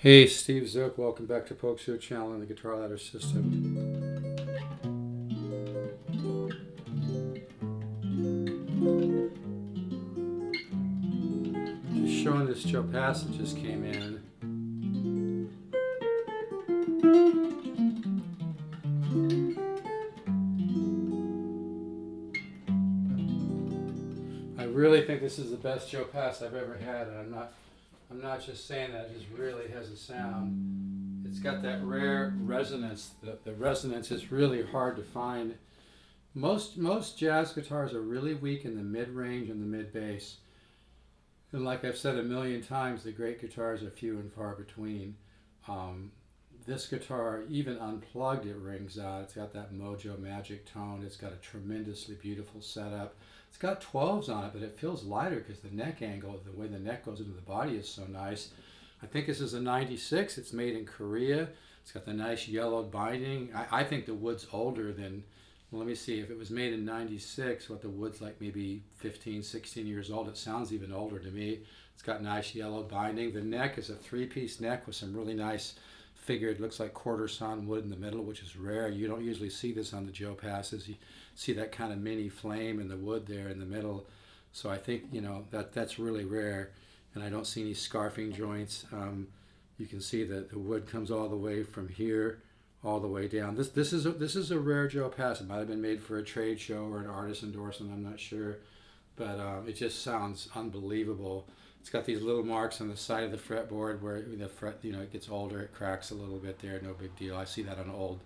Hey, Steve Zook, welcome back to Polk Show Channel and the Guitar Ladder System. Just showing this Joe Pass that just came in. I really think this is the best Joe Pass I've ever had, and I'm not just saying that, it just really has a sound. It's got that rare resonance. The resonance is really hard to find. Most jazz guitars are really weak in the mid-range and the mid-bass. And like I've said a million times, the great guitars are few and far between. This guitar, even unplugged, it rings out. It's got that mojo magic tone. It's got a tremendously beautiful setup. It's got 12s on it, but it feels lighter because the neck angle, the way the neck goes into the body is so nice. I think this is a 96. It's made in Korea. It's got the nice yellowed binding. I think the wood's older than, well, let me see, if it was made in 96, what the wood's like maybe 15, 16 years old. It sounds even older to me. It's got nice yellowed binding. The neck is a three-piece neck with some really nice figured, looks like quarter sawn wood in the middle, which is rare. You don't usually see this on the Joe Passes. You see that kind of mini flame in the wood there in the middle. So I think, you know, that's really rare. And I don't see any scarfing joints. You can see that the wood comes all the way from here all the way down. This is a rare Joe Pass. It might have been made for a trade show or an artist endorsement, I'm not sure. But it just sounds unbelievable. It's got these little marks on the side of the fretboard where the fret, you know, it gets older, it cracks a little bit there, no big deal. I see that on old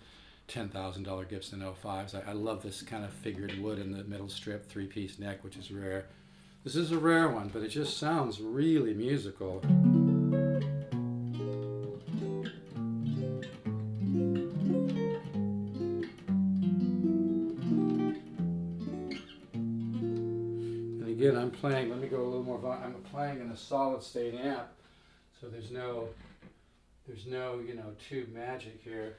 $10,000 Gibson L5s. I love this kind of figured wood in the middle strip, three-piece neck, which is rare. This is a rare one, but it just sounds really musical. Again, I'm playing, let me go a little more, I'm playing in a solid state amp, so there's no, you know, tube magic here.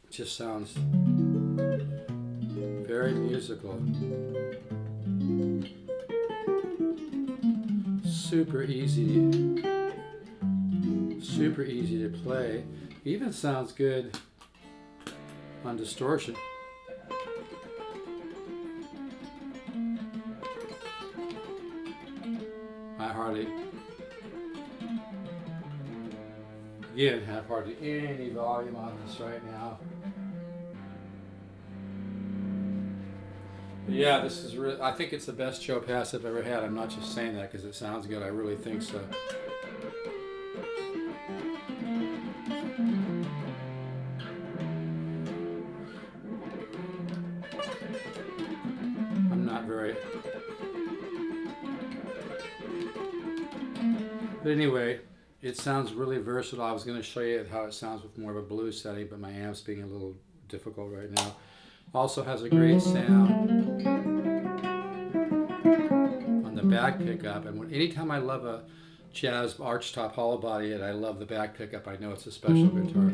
It just sounds very musical. Super easy to play. Even sounds good on distortion. Again, have hardly any volume on this right now. But yeah, this is really, I think it's the best Joe Pass I've ever had. I'm not just saying that because it sounds good. I really think so. I'm not very... But anyway, it sounds really versatile. I was going to show you how it sounds with more of a blues setting, but my amp's being a little difficult right now. Also has a great sound on the back pickup. And anytime I love a jazz archtop hollow body, and I love the back pickup, I know it's a special guitar.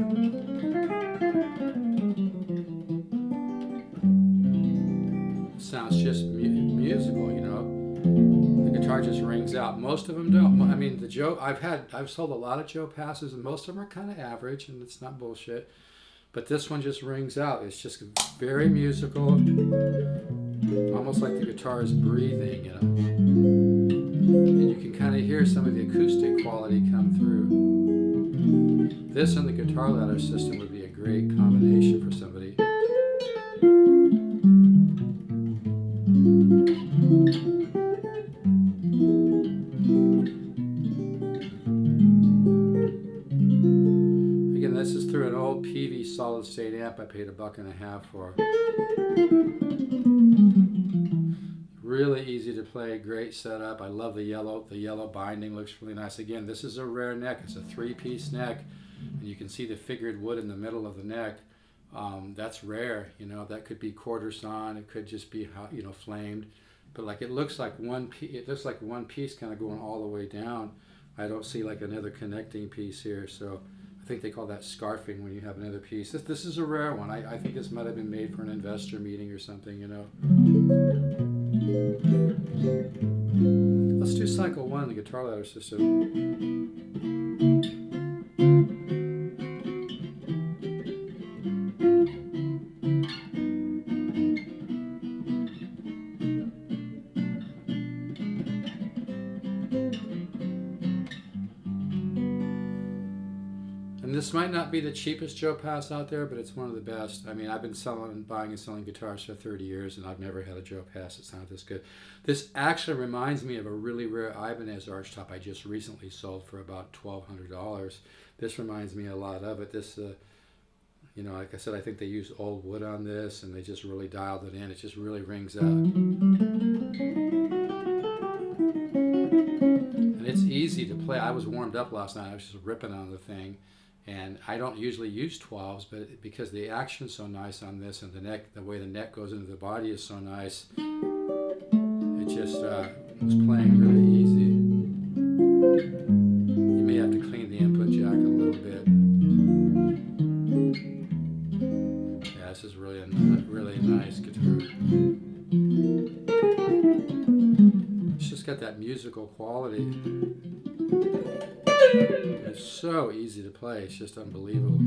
It sounds just musical, you know. The guitar just rings out. Most of them don't. I mean, I've sold a lot of Joe Passes, and most of them are kind of average, and it's not bullshit. But this one just rings out. It's just very musical, almost like the guitar is breathing, you know. And you can kind of hear some of the acoustic quality come through. This and the Guitar Ladder System would be a great combination for somebody. This is through an old PV solid state amp I paid $1.50 for. Really easy to play, great setup. I love the yellow. The yellow binding looks really nice. Again, this is a rare neck. It's a three-piece neck, and you can see the figured wood in the middle of the neck. That's rare. You know, that could be quarter sawn. It could just be, you know, flamed. But like it looks like one piece. It looks like one piece kind of going all the way down. I don't see like another connecting piece here. So I think they call that scarfing when you have another piece. This is a rare one. I think this might have been made for an investor meeting or something, you know. Let's do cycle 1, the guitar ladder system. And this might not be the cheapest Joe Pass out there, but it's one of the best. I mean, I've been buying and selling guitars for 30 years, and I've never had a Joe Pass that sounded this good. This actually reminds me of a really rare Ibanez archtop I just recently sold for about $1,200. This reminds me a lot of it. This, you know, like I said, I think they used old wood on this, and they just really dialed it in. It just really rings out. And it's easy to play. I was warmed up last night. I was just ripping on the thing. And I don't usually use 12s, but because the action's so nice on this, and the neck, the way the neck goes into the body is so nice, it just was playing really easy. You may have to clean the input jack a little bit. Yeah, this is really a nice guitar. It's just got that musical quality. It's so easy to play, it's just unbelievable.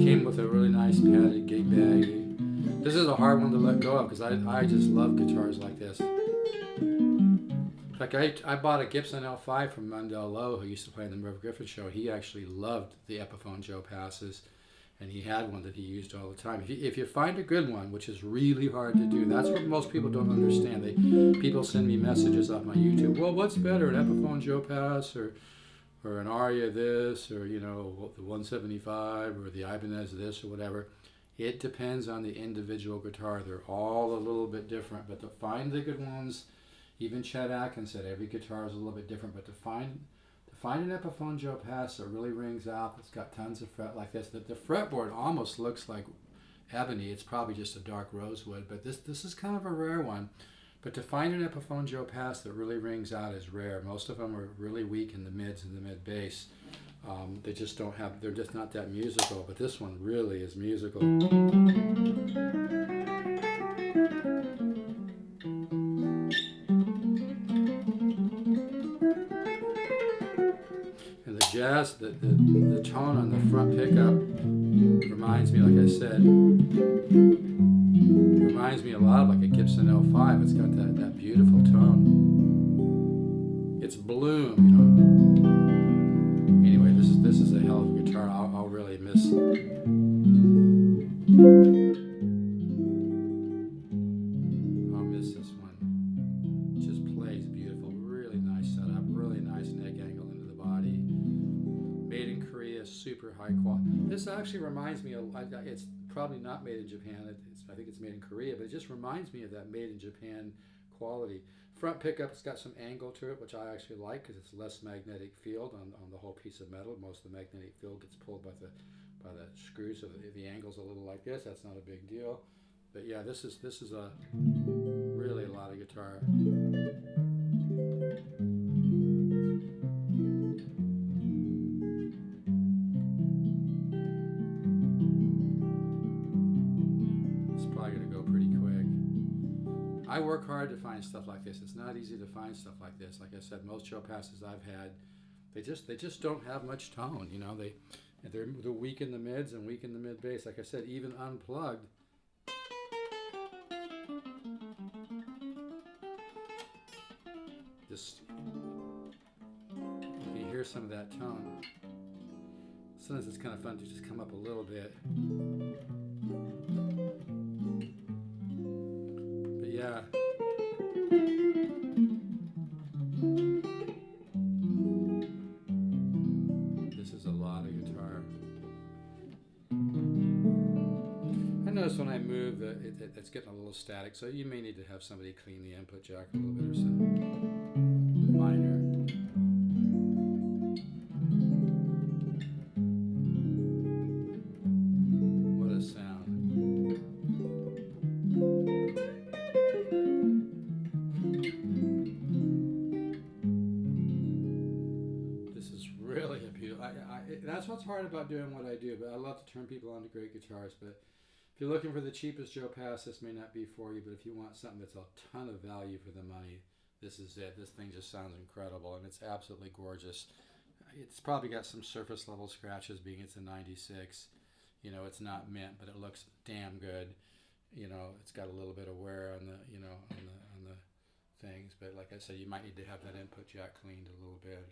Came with a really nice padded gig bag. This is a hard one to let go of because I just love guitars like this. In fact, I bought a Gibson L5 from Mundell Lowe, who used to play in the Merv Griffin show. He actually loved the Epiphone Joe Passes, and he had one that he used all the time. If you find a good one, which is really hard to do, that's what most people don't understand. People send me messages off my YouTube. Well, what's better, an Epiphone Joe Pass or an Aria this, or you know, the 175 or the Ibanez this or whatever? It depends on the individual guitar. They're all a little bit different, but to find the good ones, even Chet Atkins said every guitar is a little bit different, but to find an Epiphone Joe Pass that really rings out, it's got tons of fret like this. The fretboard almost looks like ebony. It's probably just a dark rosewood, but this is kind of a rare one. But to find an Epiphone Joe Pass that really rings out is rare. Most of them are really weak in the mids and the mid bass. They just don't have, they're just not that musical, but this one really is musical. And the jazz, the tone on the front pickup reminds me, like I said, reminds me a lot of like a Gibson L5. It's got that beautiful tone. It's bloom, you know. Anyway, this is a hell of a guitar. I'll really miss. I'll miss this one. It just plays beautiful. Really nice setup. Really nice neck angle into the body. Made in Korea, super high quality. This actually reminds me of. It's probably not made in Japan. I think it's made in Korea, but it just reminds me of that made in Japan quality. Front pickup's got some angle to it, which I actually like because it's less magnetic field on the whole piece of metal. Most of the magnetic field gets pulled by the screws, so the angle's a little like this. That's not a big deal. But yeah, this is a really a lot of guitar. I work hard to find stuff like this. It's not easy to find stuff like this. Like I said, most Joe Passes I've had, they just don't have much tone. You know, they're weak in the mids and weak in the mid bass. Like I said, even unplugged, just you hear some of that tone. Sometimes it's kind of fun to just come up a little bit. Yeah. This is a lot of guitar. I notice when I move that it's getting a little static, so you may need to have somebody clean the input jack a little bit or something. Minor. What a sound. That's what's hard about doing what I do, but I love to turn people on to great guitars. But If you're looking for the cheapest Joe Pass, this may not be for you, but if you want something that's a ton of value for the money, this is it. This thing just sounds incredible, and it's absolutely gorgeous. It's probably got some surface level scratches, being it's a 96. You know, it's not mint, but it looks damn good. You know, it's got a little bit of wear on the, you know, on the things, but like I said, you might need to have that input jack cleaned a little bit.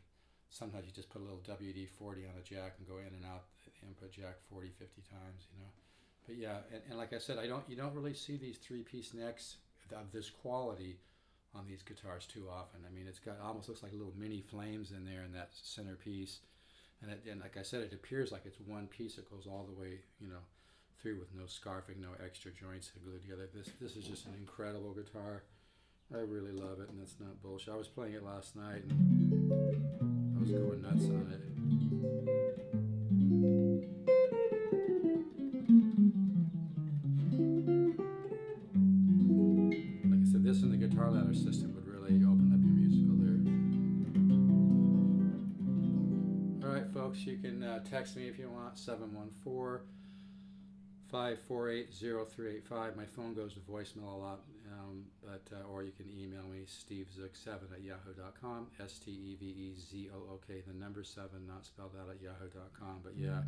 Sometimes you just put a little WD-40 on a jack and go in and out the input jack 40, 50 times, you know. But yeah, and like I said, you don't really see these three-piece necks of this quality on these guitars too often. I mean, it's got almost looks like little mini flames in there in that center piece, and like I said, it appears like it's one piece. It goes all the way, you know, through with no scarfing, no extra joints to glue together. This is just an incredible guitar. I really love it, and it's not bullshit. I was playing it last night, and I was going nuts on it. This and the guitar ladder system would really open up your musical there. All right, folks, you can text me if you want, 714-548-0385. My phone goes to voicemail a lot, or you can email me, stevezook7@yahoo.com, STEVEZOOK, the number 7, not spelled out, at yahoo.com. But yeah,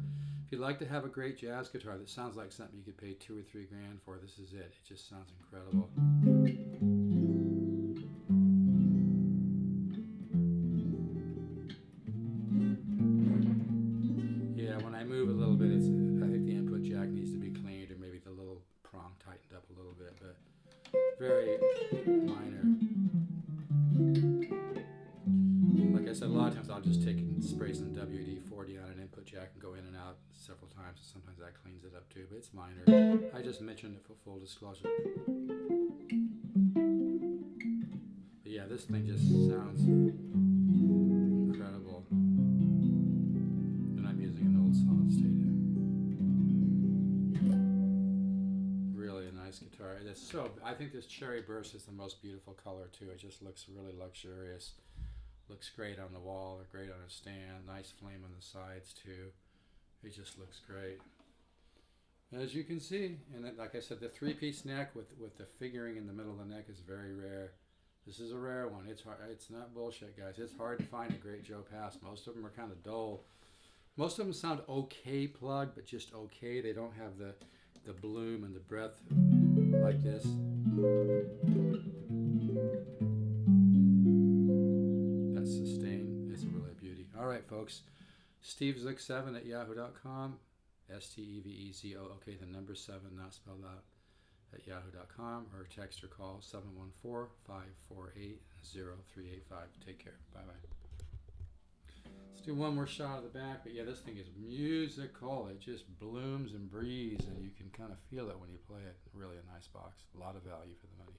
if you'd like to have a great jazz guitar that sounds like something you could pay $2 or $3 grand for, this is it. It just sounds incredible. When I move a little bit, I think the input jack needs to be cleaned, or maybe the little prong tightened up a little bit, but very minor. Like I said, a lot of times I'll just take and spray some WD-40 on an input jack and go in and out several times. Sometimes that cleans it up too, but it's minor. I just mentioned it for full disclosure. But yeah, this thing just sounds incredible. Using an old solid state here. Really a nice guitar. It's so, I think this cherry burst is the most beautiful color too. It just looks really luxurious. Looks great on the wall, or great on a stand. Nice flame on the sides too. It just looks great. As you can see, and like I said, the three-piece neck with the figuring in the middle of the neck is very rare. This is a rare one. It's hard. It's not bullshit, guys. It's hard to find a great Joe Pass. Most of them are kind of dull. Most of them sound okay plugged, but just okay. They don't have the bloom and the breadth like this. That's sustained. It's really a beauty. All right, folks. stevezook7@yahoo.com. STEVEZOOK, the number 7, not spelled out, at yahoo.com, or text or call 714-548-0385. Take care. Bye-bye. Let's do one more shot of the back, but yeah, this thing is musical. It just blooms and breathes, and you can kind of feel it when you play it. Really a nice box. A lot of value for the money.